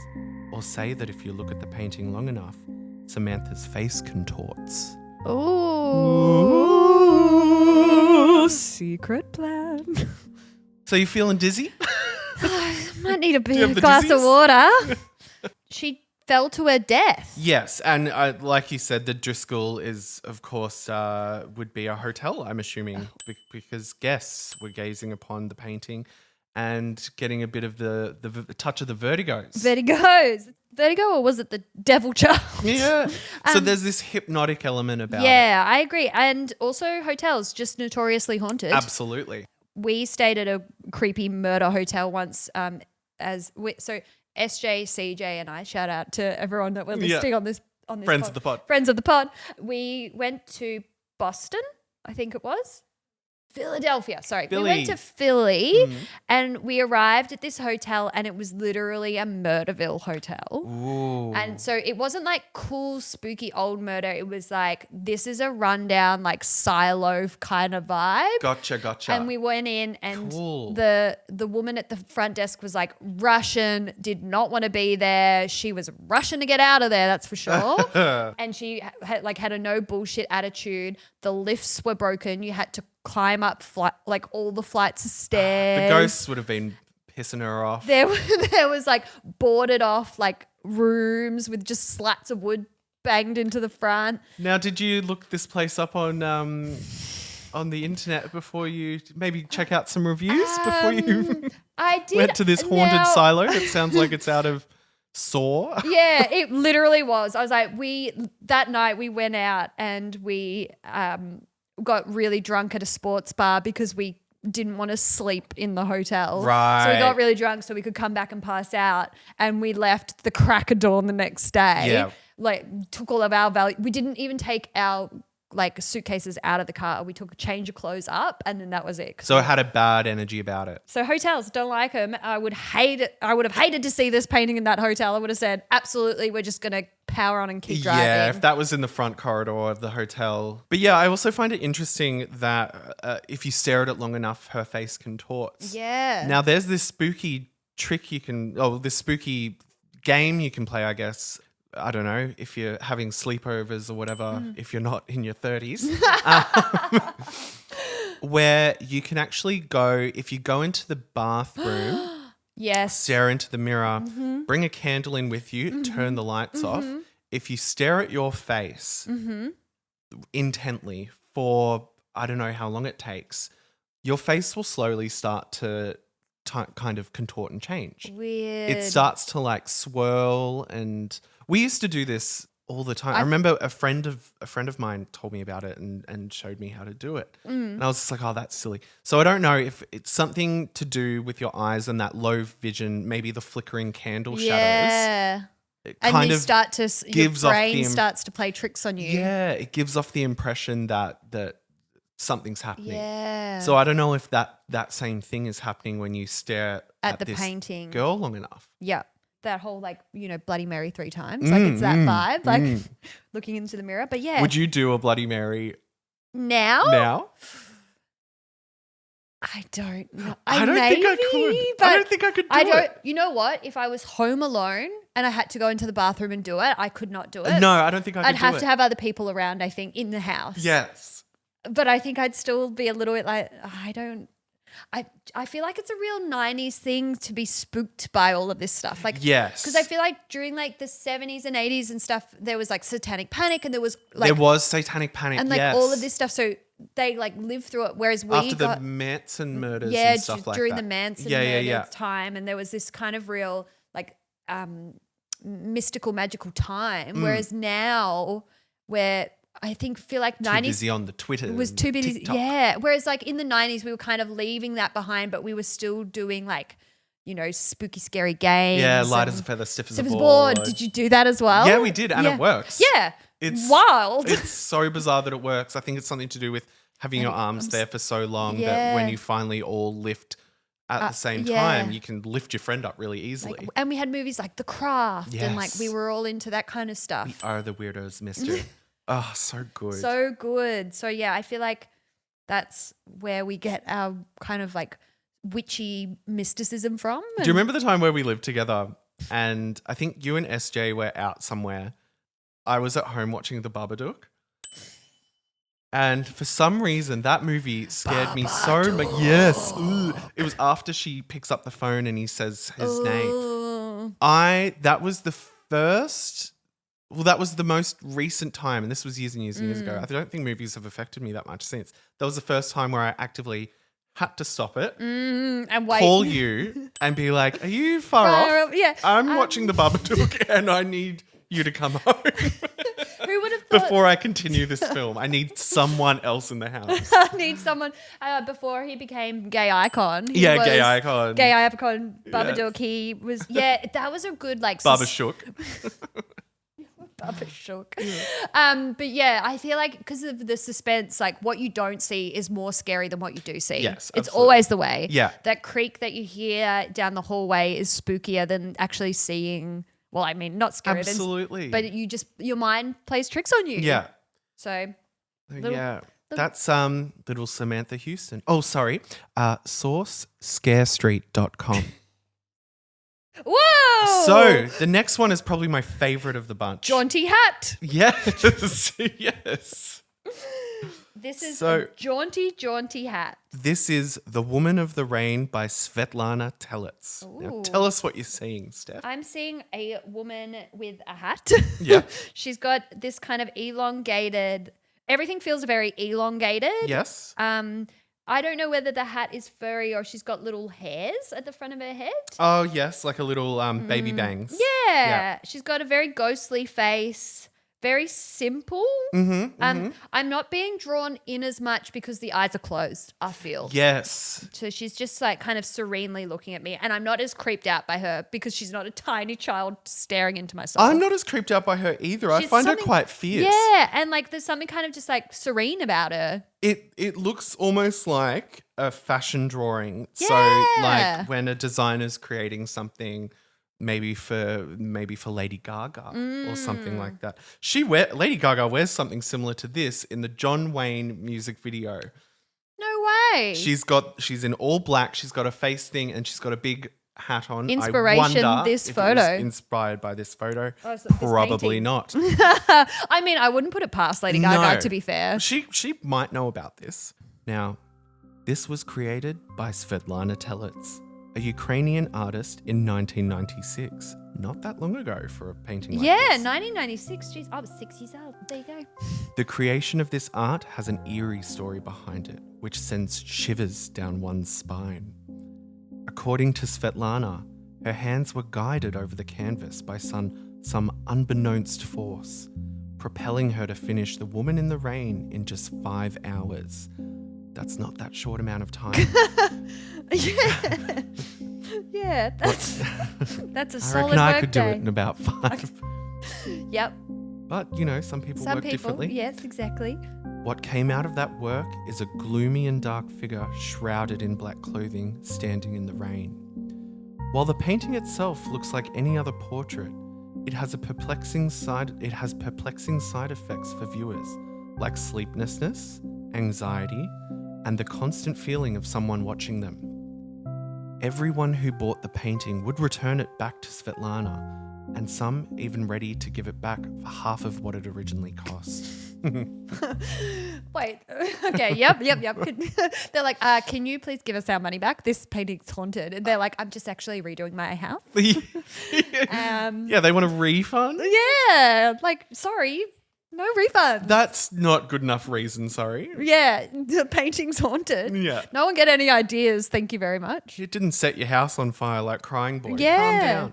or say that if you look at the painting long enough, Samantha's face contorts. Ooh. Secret plan. So you feeling dizzy? Might need a bit of glass of water. She fell to her death. Yes, and like you said, the Driscoll is, of course, would be a hotel, I'm assuming, because guests were gazing upon the painting and getting a bit of the touch of the vertigos. Vertigo, or was it the devil child? Yeah. So there's this hypnotic element about it. Yeah, I agree. And also hotels, just notoriously haunted. Absolutely. We stayed at a creepy murder hotel once. So SJ, CJ, and I, shout out to everyone that we're listening on this Friends of the pod. Friends of the pod. We went to Boston, I think it was. Philadelphia, sorry. Philly. We went to Philly and we arrived at this hotel and it was literally a Murderville hotel. Ooh. And so it wasn't like cool, spooky old murder. It was like, this is a rundown, like silo kind of vibe. Gotcha. And we went in and Cool. the woman at the front desk was like Russian, did not want to be there. She was rushing to get out of there, that's for sure. And she had a no bullshit attitude. The lifts were broken. You had to climb up all the flights of stairs. The ghosts would have been pissing her off. There was like boarded off like rooms with just slats of wood banged into the front. Now, did you look this place up on the internet before you maybe check out some reviews before you I did, went to this haunted silo? It sounds like it's out of Saw. Yeah, it literally was. I was like, that night we went out and we got really drunk at a sports bar because we didn't want to sleep in the hotel. Right. So we got really drunk so we could come back and pass out, and we left the crack of dawn the next day. Yeah. Like took all of our value. We didn't even take our like suitcases out of the car. We took a change of clothes up and then that was it. So it had a bad energy about it. So hotels, don't like them. I would hate it. I would have hated to see this painting in that hotel. I would have said, absolutely, we're just going to power on and keep driving. Yeah, if that was in the front corridor of the hotel. But yeah, I also find it interesting that if you stare at it long enough, her face contorts. Yeah. Now, there's this spooky trick this spooky game you can play, I guess. I don't know, if you're having sleepovers or whatever, if you're not in your 30s, where you can actually if you go into the bathroom, yes, stare into the mirror, bring a candle in with you, turn the lights off. If you stare at your face intently for, I don't know how long it takes, your face will slowly start to kind of contort and change. Weird. It starts to like swirl, and we used to do this all the time. I remember a friend of mine told me about it and showed me how to do it. And I was just like, oh, that's silly. So I don't know if it's something to do with your eyes and that low vision, maybe the flickering candle shadows. Yeah. It And kind you of start to, your gives off brain starts to play tricks on you. Yeah, it gives off the impression that something's happening. Yeah. So I don't know if that same thing is happening when you stare at the this painting girl long enough. Yeah. That whole Bloody Mary 3 times. Like it's that vibe, looking into the mirror. But yeah. Would you do a Bloody Mary now? I don't know. I don't think I could. But I don't think I could do it. You know what? If I was home alone and I had to go into the bathroom and do it, I could not do it. No, I don't think I could I'd have to have other people around, I think, in the house. Yes. But I think I'd still be a little bit like, I feel like it's a real 90s thing to be spooked by all of this stuff. Like, yes. Because I feel like during like the 70s and 80s and stuff, there was like satanic panic and there was satanic panic, and like all of this stuff. So they like lived through it. Whereas we after the Manson murders and stuff like that. during the Manson murders time. And there was this kind of real like mystical, magical time. Whereas now where I feel like 90s busy on the Twitter. Was too busy. TikTok. Yeah. Whereas like in the 90s, we were kind of leaving that behind, but we were still doing like, spooky, scary games. Yeah, light as a feather, stiff as a board. board. Did you do that as well? Yeah, we did, and it works. Yeah. It's wild. It's so bizarre that it works. I think it's something to do with having your arms there for so long that when you finally all lift at the same time, you can lift your friend up really easily. And we had movies like The Craft and like we were all into that kind of stuff. We are the weirdos, mister. Oh, so good. So good. So yeah, I feel like that's where we get our kind of like witchy mysticism from. Do you remember the time where we lived together and I think you and SJ were out somewhere? I was at home watching The Babadook. And for some reason, that movie scared me so much. Yes. Ooh. It was after she picks up the phone and he says his name. That was the most recent time, and this was years and years and years ago. I don't think movies have affected me that much since. That was the first time where I actively had to stop it and wait. Call you and be like, are you far off? Yeah. I'm watching The Babadook and I need you to come home. Who would have thought? Before I continue this film, I need someone else in the house. I need someone. Before he became gay icon. Gay icon. Gay icon Babadook. Yes. He was, that was a good like. Baba Shook. Baba Shook. Yeah. But yeah, I feel like because of the suspense, like what you don't see is more scary than what you do see. Yes, it's always the way. Yeah. That creak that you hear down the hallway is spookier than actually seeing. Well, I mean, not scary. Absolutely. But your mind plays tricks on you. Yeah. So. That's little Samantha Houston. Oh, sorry. Source scarestreet.com. Whoa! So the next one is probably my favorite of the bunch. Jaunty hat. Yes. Yes. This is a jaunty hat. This is The Woman of the Rain by Svetlana Telets. Now tell us what you're seeing, Steph. I'm seeing a woman with a hat. Yeah. She's got this kind of elongated, everything feels very elongated. Yes. I don't know whether the hat is furry or she's got little hairs at the front of her head. Oh, yes, like a little baby bangs. Yeah. She's got a very ghostly face. Very simple. I'm not being drawn in as much because the eyes are closed, I feel. Yes. So she's just like kind of serenely looking at me and I'm not as creeped out by her because she's not a tiny child staring into my soul. I'm not as creeped out by her either. I find her quite fierce. Yeah, and like there's something kind of just like serene about her. It looks almost like a fashion drawing. Yeah. So like when a designer's creating something maybe for Lady Gaga or something like that. Lady Gaga wears something similar to this in the John Wayne music video. No way. She's in all black. She's got a face thing and she's got a big hat on. Inspiration, I wonder this if photo. It was inspired by this photo. Oh, so this Probably painting. not. I mean, I wouldn't put it past Lady Gaga, No. to be fair. She might know about this. Now, this was created by Svetlana Telets, a Ukrainian artist in 1996. Not that long ago for a painting like Yeah, this. 1996. Jeez, I was 6 years old. There you go. The creation of this art has an eerie story behind it, which sends shivers down one's spine. According to Svetlana, her hands were guided over the canvas by some unbeknownst force, propelling her to finish The Woman in the Rain in just 5 hours. That's not that short amount of time. Yeah. Yeah, that's a I solid reckon I work could day. do it in about 5. Yep. But, some people Some work people. differently. Yes, exactly. What came out of that work is a gloomy and dark figure shrouded in black clothing standing in the rain. While the painting itself looks like any other portrait, it has perplexing side effects for viewers, like sleeplessness, anxiety, and the constant feeling of someone watching them. Everyone who bought the painting would return it back to Svetlana, and some even ready to give it back for half of what it originally cost. Wait. Okay. Yep. They're like, can you please give us our money back? This painting's haunted. And they're like, I'm just actually redoing my house. Yeah, they want a refund? Yeah. Like, sorry, no refund. That's not good enough reason, sorry. Yeah. The painting's haunted. Yeah. No one get any ideas. Thank you very much. It didn't set your house on fire like Crying Boy. Yeah. Calm down.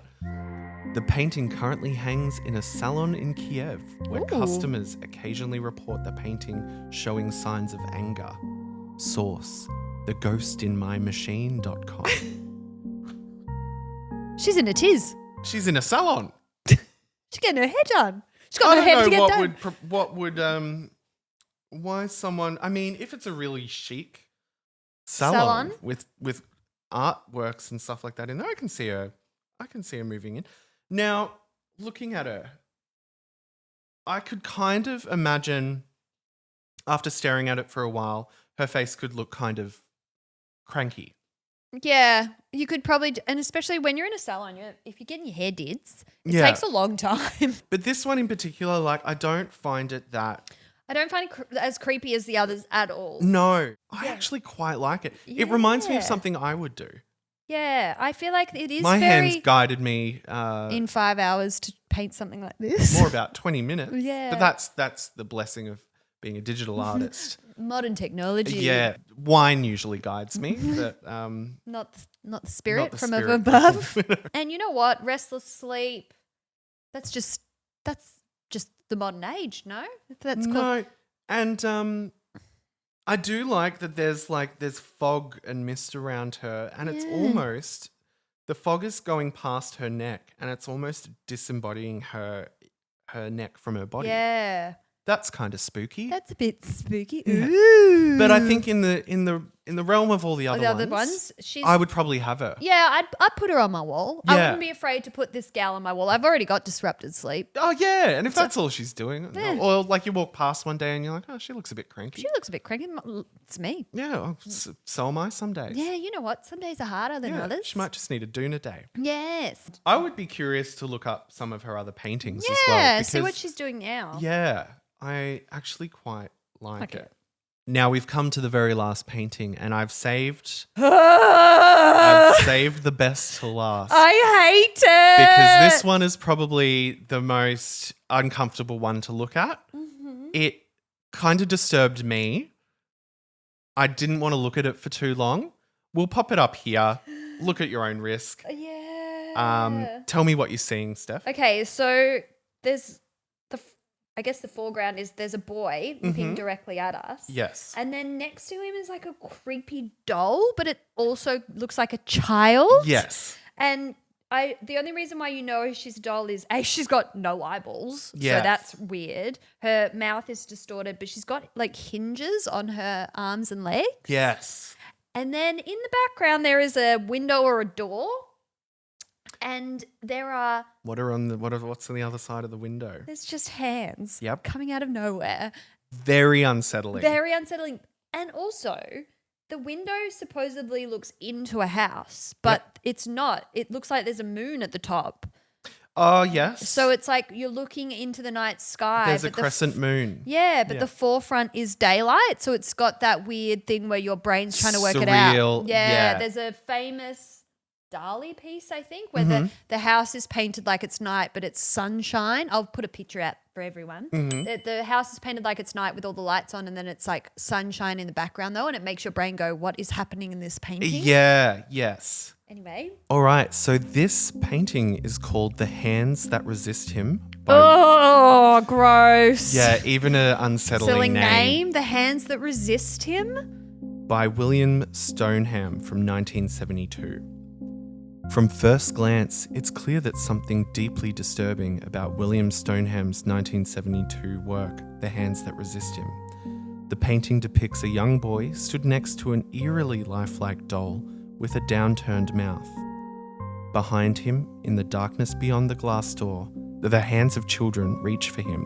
The painting currently hangs in a salon in Kiev where Ooh. customers occasionally report the painting showing signs of anger. Source, theghostinmymachine.com. She's in a tiz. She's in a salon. She's getting her hair done. She's got her hair to get done. Why someone, if it's a really chic salon, with artworks and stuff like that in there, I can see her moving in. Now, looking at her, I could kind of imagine, after staring at it for a while, her face could look kind of cranky. Yeah, you could probably, and especially when you're in a salon, if you're getting your hair dids, it takes a long time. But this one in particular, I don't find it that... I don't find it as creepy as the others at all. No, I actually quite like it. It reminds me of Yeah. something I would do. Yeah, I feel like it is My very hands guided me in 5 hours to paint something like this. more about 20 minutes. Yeah. But that's the blessing of being a digital artist. Modern technology. Yeah, wine usually guides me, but Not the spirit Not the from spirit. above. And you know what? Restless sleep. That's just the modern age, no? That's called no. And I do like that there's fog and mist around her, and it's almost, the fog is going past her neck and it's almost disembodying her neck from her body. Yeah. That's kind of spooky. That's a bit spooky. Yeah. Ooh. But I think in the realm of all the other ones, she's I would probably have her. Yeah, I'd put her on my wall. I Yeah. wouldn't be afraid to put this gal on my wall. I've already got disrupted sleep. Oh yeah, and if that's all she's doing, Yeah. or you walk past one day and you're like, oh, she looks a bit cranky. She looks a bit cranky. It's me. Yeah, so am I some days. Yeah, you know what? Some days are harder than Yeah, others. she might just need a doona day. Yes. I would be curious to look up some of her other paintings as well. Yeah, Because, see what she's doing now. Yeah, I actually quite like it. Now we've come to the very last painting, and I've saved the best to last. I hate it. Because this one is probably the most uncomfortable one to look at. Mm-hmm. It kind of disturbed me. I didn't want to look at it for too long. We'll pop it up here. Look at your own risk. Yeah. Tell me what you're seeing, Steph. Okay, so there's I guess the foreground is there's a boy looking directly at us. Yes. And then next to him is like a creepy doll, but it also looks like a child. Yes. And the only reason why you know she's a doll is she's got no eyeballs. Yes. So that's weird. Her mouth is distorted, but she's got like hinges on her arms and legs. Yes. And then in the background there is a window or a door. And there are what's on the other side of the window? there's just hands Yep. coming out of nowhere. Very unsettling. Very unsettling. And also, the window supposedly looks into a house, but it's not. It looks like there's a moon at the top. Oh, yes. So it's like you're looking into the night sky. There's a crescent moon. Yeah, but the forefront is daylight. So it's got that weird thing where your brain's trying to work it out. Surreal, yeah. There's a famous Dali piece, I think, where the house is painted like it's night, but it's sunshine. I'll put a picture out for everyone. The house is painted like it's night with all the lights on, and then it's like sunshine in the background though, and it makes your brain go, what is happening in this painting? Yeah, yes. Anyway. All right, so this painting is called The Hands That Resist Him. Oh, gross. Yeah, even an unsettling name. The Hands That Resist Him? By William Stoneham from 1972. From first glance, it's clear that something deeply disturbing about William Stoneham's 1972 work, The Hands That Resist Him. The painting depicts a young boy stood next to an eerily lifelike doll with a downturned mouth. Behind him, in the darkness beyond the glass door, the hands of children reach for him.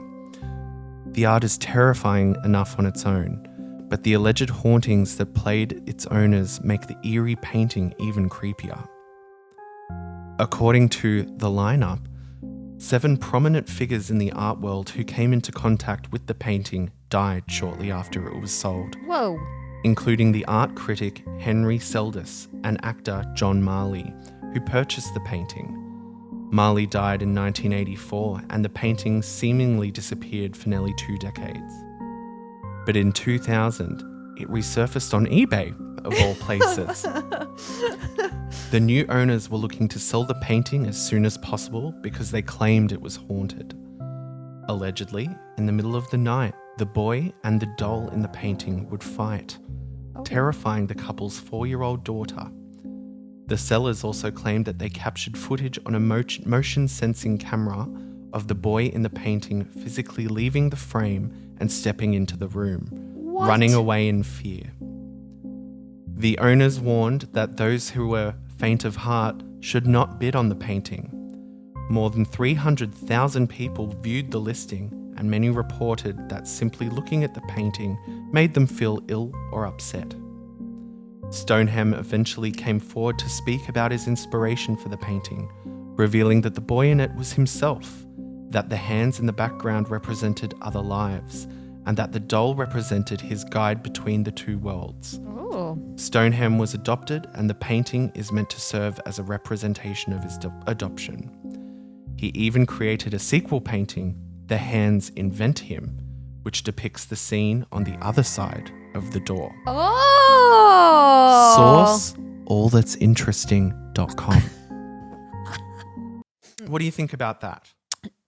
The art is terrifying enough on its own, but the alleged hauntings that plagued its owners make the eerie painting even creepier. According to the lineup, 7 prominent figures in the art world who came into contact with the painting died shortly after it was sold. Whoa. Including the art critic Henry Seldes and actor John Marley, who purchased the painting. Marley died in 1984 and the painting seemingly disappeared for nearly 2 decades. But in 2000, it resurfaced on eBay, of all places. The new owners were looking to sell the painting as soon as possible because they claimed it was haunted. Allegedly, in the middle of the night, the boy and the doll in the painting would fight, terrifying the couple's 4-year-old daughter. The sellers also claimed that they captured footage on a motion-sensing camera of the boy in the painting physically leaving the frame and stepping into the room, running away in fear. The owners warned that those who were faint of heart should not bid on the painting. More than 300,000 people viewed the listing, and many reported that simply looking at the painting made them feel ill or upset. Stoneham eventually came forward to speak about his inspiration for the painting, revealing that the boy in it was himself, that the hands in the background represented other lives, and that the doll represented his guide between the two worlds. Oh. Stoneham was adopted, and the painting is meant to serve as a representation of his adoption. He even created a sequel painting, The Hands Invent Him, which depicts the scene on the other side of the door. Oh! Source, allthat'sinteresting.com. What do you think about that?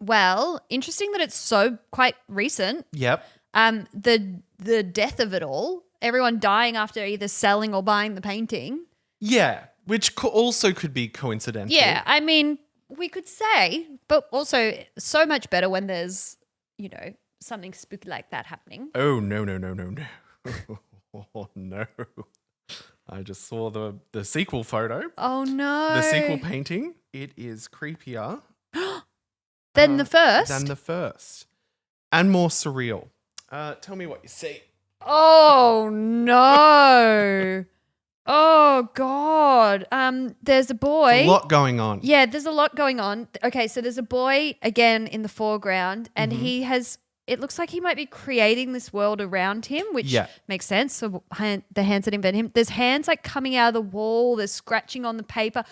Well, interesting that it's so quite recent. Yep. The death of it all, everyone dying after either selling or buying the painting. Yeah, which also could be coincidental. Yeah, I mean, we could say, but also so much better when there's, something spooky like that happening. Oh, no. Oh, no. I just saw the sequel photo. Oh, no. The sequel painting. It is creepier than the first? Than the first. And more surreal. Tell me what you see. Oh, no. Oh, God. There's a boy. There's a lot going on. Yeah, there's a lot going on. Okay, so there's a boy, again, in the foreground, and he has... It looks like he might be creating this world around him, which makes sense. So the hands that invent him. There's hands like coming out of the wall. There's scratching on the paper.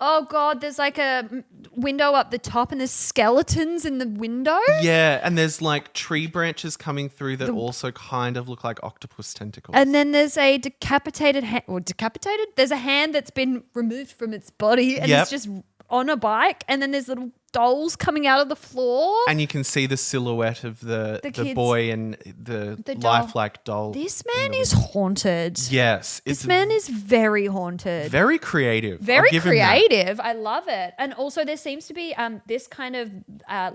Oh, God, there's like a window up the top and there's skeletons in the window. Yeah, and there's like tree branches coming through that also kind of look like octopus tentacles. And then there's a decapitated hand. Or decapitated? There's a hand that's been removed from its body and it's just on a bike. And then there's little dolls coming out of the floor. And you can see the silhouette of the kids, boy and the lifelike doll. This man is haunted. Yes. This man is very haunted. Very creative. Very creative. I love it. And also there seems to be this kind of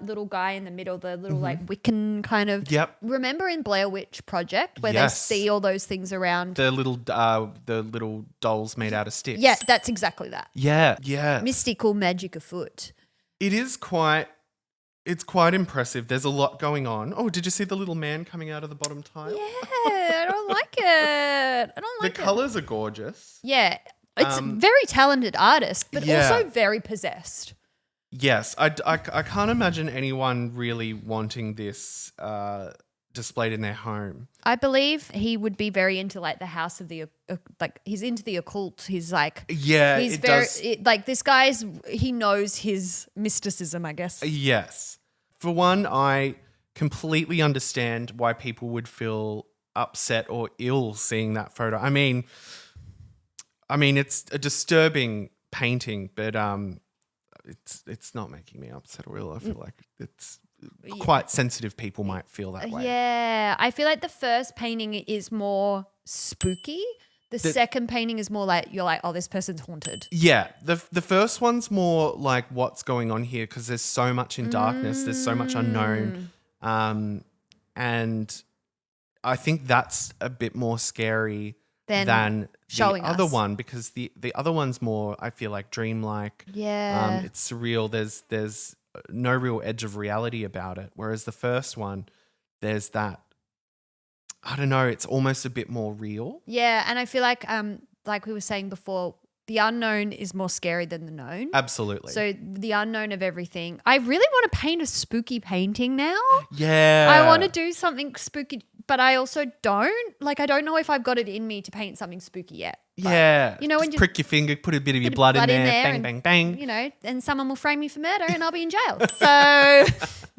little guy in the middle, the little like Wiccan kind of. Yep. Remember in Blair Witch Project where they see all those things around? The little dolls made out of sticks. Yeah, that's exactly that. Yeah, yeah. Mystical magic afoot. It's quite impressive. There's a lot going on. Oh, did you see the little man coming out of the bottom tile? Yeah, I don't like it. The colours are gorgeous. Yeah. It's a very talented artist, but also very possessed. Yes. I can't imagine anyone really wanting this displayed in their home. I believe he would be very into like the house of the he's into the occult. He's like this guy's he knows his mysticism, I guess. Yes. For one, I completely understand why people would feel upset or ill seeing that photo. I mean it's a disturbing painting, but it's not making me upset or ill. I feel like it's quite sensitive people might feel that way. Yeah. I feel like the first painting is more spooky. The second painting is more like you're like, oh, this person's haunted. Yeah. The first one's more like what's going on here because there's so much in darkness. There's so much unknown. And I think that's a bit more scary than showing the other one because the other one's more, I feel like, dreamlike. Yeah. It's surreal. There's no real edge of reality about it. Whereas the first one, there's that, I don't know, it's almost a bit more real. Yeah, and I feel like we were saying before, the unknown is more scary than the known. Absolutely. So the unknown of everything. I really want to paint a spooky painting now. Yeah. I want to do something spooky, but I also don't. Like, I don't know if I've got it in me to paint something spooky yet. Yeah. You know, when you prick your finger, put a bit of your blood in there, bang, and, bang, bang. You know, and someone will frame me for murder and I'll be in jail. So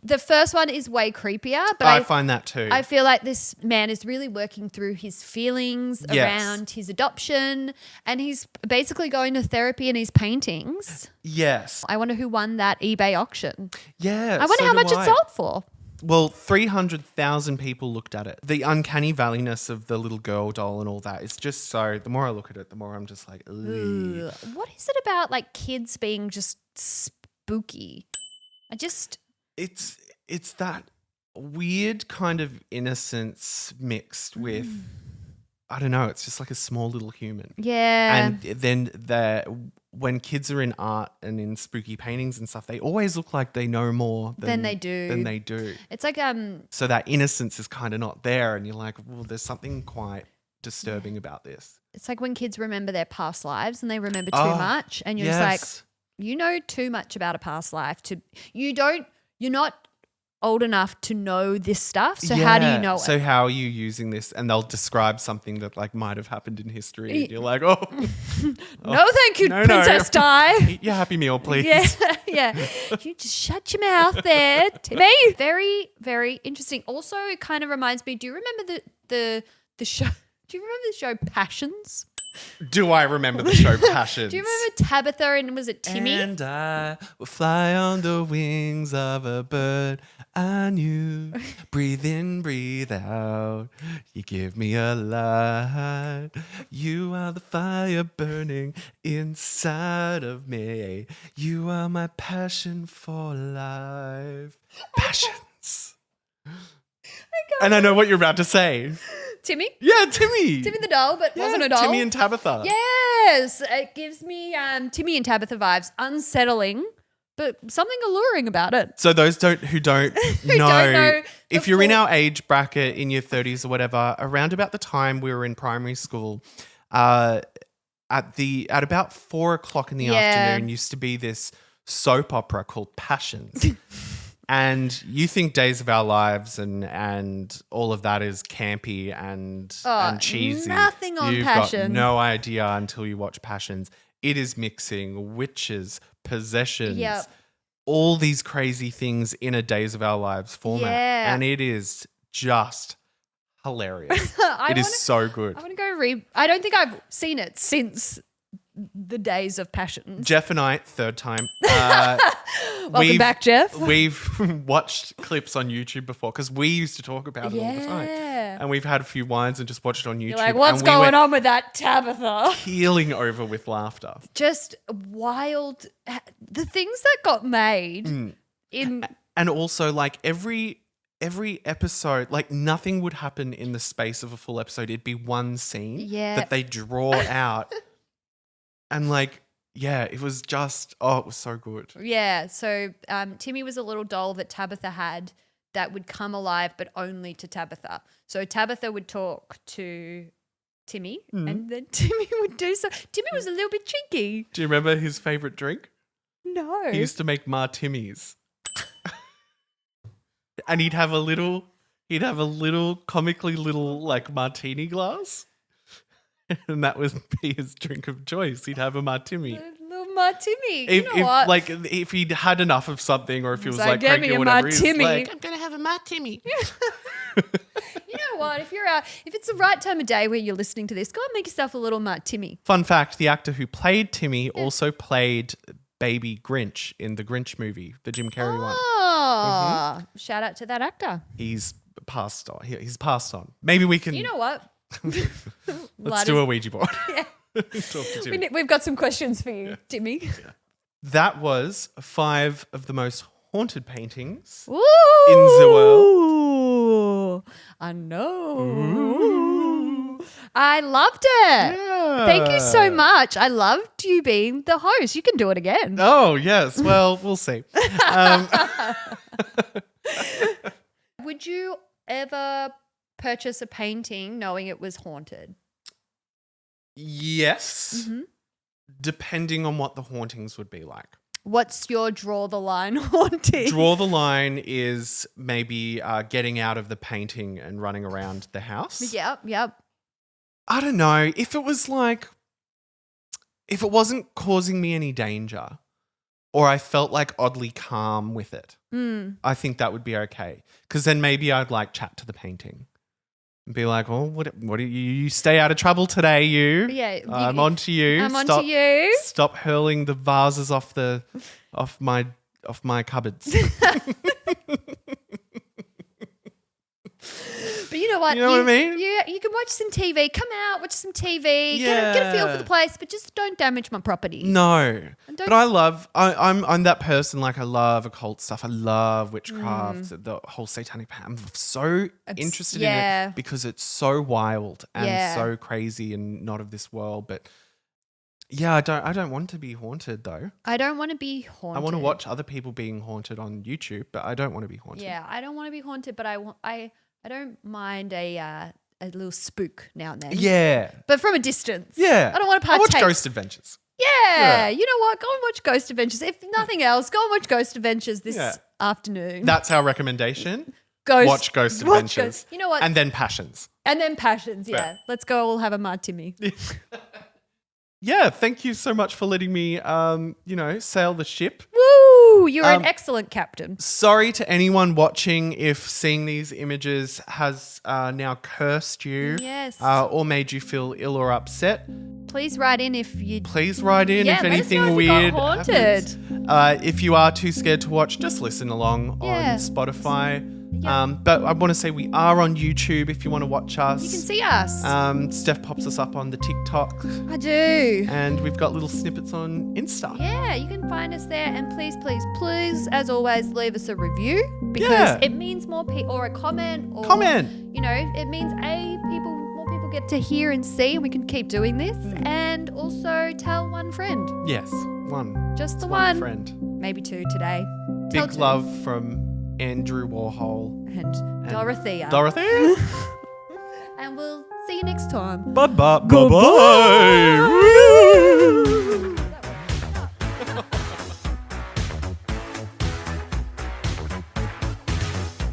the first one is way creepier. But I find that too. I feel like this man is really working through his feelings around his adoption and he's basically going to therapy in his paintings. Yes. I wonder who won that eBay auction. Yeah. I wonder how much it sold for. Well, 300,000 people looked at it. The uncanny valleyness of the little girl doll and all that is just so, the more I look at it, the more I'm just like, ugh. What is it about like kids being just spooky? It's that weird kind of innocence mixed with, I don't know, it's just like a small little human. Yeah. And then when kids are in art and in spooky paintings and stuff, they always look like they know more than they do. It's like so that innocence is kind of not there, and you're like, well, there's something quite disturbing about this. It's like when kids remember their past lives and they remember too much, and you're just like, you know too much about a past life you're not old enough to know this stuff. So how do you know it? So how are you using this? And they'll describe something that like might have happened in history. And you're like, no, thank you, Princess Di. Eat your Happy Meal, please. Yeah. You just shut your mouth there, Timmy. Very, very interesting. Also, it kind of reminds me, do you remember the show? Do you remember the show Passions? Do I remember the show Passions? Do you remember Tabitha and was it Timmy? And I will fly on the wings of a bird. I knew, breathe in, breathe out. You give me a light. You are the fire burning inside of me. You are my passion for life. Passions. And I know what you're about to say. Timmy? Yeah, Timmy. Timmy the doll, but wasn't a doll. Timmy and Tabitha. Yes. It gives me Timmy and Tabitha vibes. Unsettling, but something alluring about it. So those who don't know, if you're in our age bracket in your 30s or whatever, around about the time we were in primary school, at about 4:00 in the afternoon used to be this soap opera called Passions. And you think Days of Our Lives and all of that is campy and cheesy. Nothing on You've Passions. got no idea until you watch Passions. It is mixing witches, possessions, all these crazy things in a Days of Our Lives format. Yeah. And it is just hilarious. It is so good. I want to go I don't think I've seen it since the days of passions. Jeff and I, third time. Welcome back, Jeff. We've watched clips on YouTube before because we used to talk about it all the time. And we've had a few wines and just watched it on YouTube. You're like, what's going on with that Tabitha? Keeling over with laughter. Just wild. The things that got made in... And also, like, every episode, like, nothing would happen in the space of a full episode. It'd be one scene that they draw out. And, like, yeah, it was just, it was so good. Yeah, so Timmy was a little doll that Tabitha had that would come alive, but only to Tabitha. So Tabitha would talk to Timmy, and then Timmy would do so. Timmy was a little bit cheeky. Do you remember his favourite drink? No. He used to make Martinis. And he'd have a little comically little like martini glass. And that would be his drink of choice. He'd have a martini. A little martini. You know what? Like if he'd had enough of something or if he was like get cranky me or a whatever, he's martini. like, I'm gonna have a martini. You know what? If it's the right time of day where you're listening to this, go and make yourself a little martini. Fun fact, the actor who played Timmy also played Baby Grinch in the Grinch movie, the Jim Carrey one. Oh, shout out to that actor. He's passed on. He's passed on. Maybe we can. You know what? Let's do a Ouija board. Yeah. Talk to Timmy. We've got some questions for you, Timmy. Yeah. That was 5 of the most haunted paintings Ooh, in the world. I know. Ooh. I loved it. Yeah. Thank you so much. I loved you being the host. You can do it again. Oh, yes. Well, we'll see. Would you ever purchase a painting knowing it was haunted? Yes. Depending on what the hauntings would be like. What's your draw the line haunting? Draw the line is maybe getting out of the painting and running around the house. Yep. I don't know. If it wasn't causing me any danger or I felt like oddly calm with it, I think that would be okay. Because then maybe I'd like chat to the painting and be like, oh, what do you stay out of trouble today, you? Yeah. I'm on to you. I'm on to you. Stop hurling the vases off my cupboards. But you know what? You know what I mean? Yeah, you can watch some TV. Come out, watch some TV. Get a feel for the place, but just don't damage my property. No. But I'm that person, like I love occult stuff. I love witchcraft, the whole satanic path. I'm so interested in it because it's so wild and so crazy and not of this world. But yeah, I don't want to be haunted though. I don't want to be haunted. I want to watch other people being haunted on YouTube, but I don't want to be haunted. Yeah, I don't want to be haunted, but I don't mind a little spook now and then. Yeah. But from a distance. Yeah. I don't want to partake. I watch Ghost Adventures. Yeah. You know what? Go and watch Ghost Adventures. If nothing else, go and watch Ghost Adventures this afternoon. That's our recommendation. Watch Ghost Adventures. You know what? And then Passions. Yeah. Let's go all have a martini. Yeah, thank you so much for letting me, sail the ship. Woo! You're an excellent captain. Sorry to anyone watching if seeing these images has now cursed you. Yes. Or made you feel ill or upset. Please write in if you... Please write in if anything weird happens. If you are too scared to watch, just listen along on Spotify. Yeah. But I want to say we are on YouTube if you want to watch us. You can see us. Steph pops us up on the TikTok. I do. And we've got little snippets on Insta. Yeah, you can find us there. And please, as always, leave us a review because it means more people, or a comment. Or, it means more people get to hear and see, and we can keep doing this. And also tell one friend. Yes, one. Just the one. Friend. Maybe 2 today. Big love from Andrew Warhol and Dorothea. Dorothea. And we'll see you next time. Bye-bye. Bye-bye.